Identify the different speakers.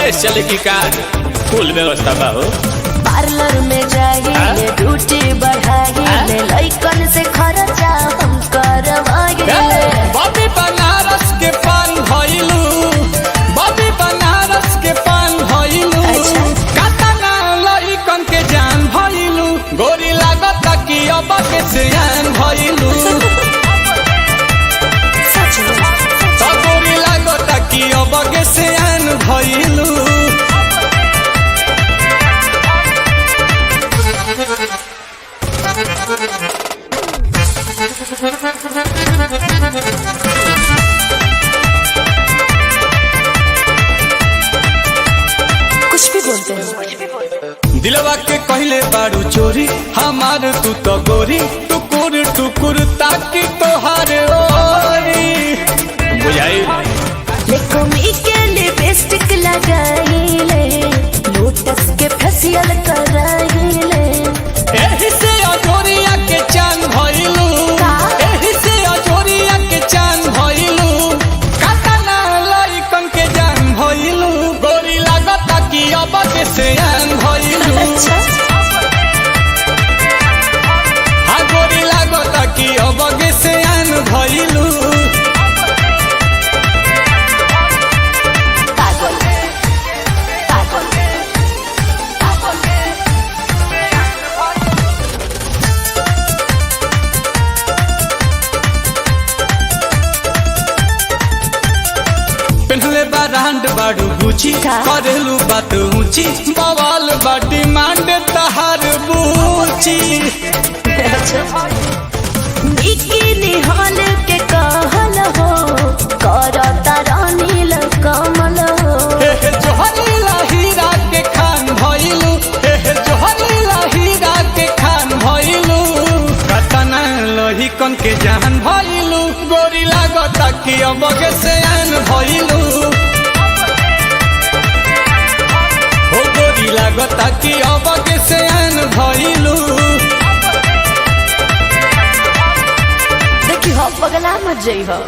Speaker 1: Gas चले की कार फुल व्यवस्था बा हो।
Speaker 2: पार्लर में जाइए ड्यूटी बढ़ाइए लइकन से खर्चा हम करवाइए।
Speaker 1: बॉबी बनारस के पान भइलू, बॉबी बनारस के पान भइलू, कातना लइकन के जान भइलू, गोरी लागत कि अब के सियान भइलू, तो गोरी लागत कि अब के सियान भइलू।
Speaker 2: कुछ भी बोलते हैं।
Speaker 1: दिलवा के कहले बारू चोरी हमार तू तो गोरी, टुकुर टुकुर ताकि तोहार ओरी बुझाई।
Speaker 2: लेकोमी के लिपस्टिक लगाइले, लोटस के फेशियल कराइले।
Speaker 1: एही से अजोरिया के चांद भइलू, एही से अजोरिया के चांद भइलू, कातना लइकन के जान भइलू, गोरी लागत कि अब के सियान भइलू। हाँ गोरी लागत कि अब के सियान भइलू। पेन्हले बारांड बाड़ू गुची, करेलू बात ऊंची, बवाल बाटी मांड तहार बूची।
Speaker 2: बिकिनी हॉल के कहल हो, करता रानील कमल हो।
Speaker 1: हे जोहरीला हीरा के खान भइलू, हे जोहरीला हीरा के खान भइलू, कतना लहिकन के जान भइलू, गोरी लागत कि अब के सियान भइलू। हो गोरी लागत कि अब के सियान भइलू।
Speaker 2: देखी हो पगला मत जई हो।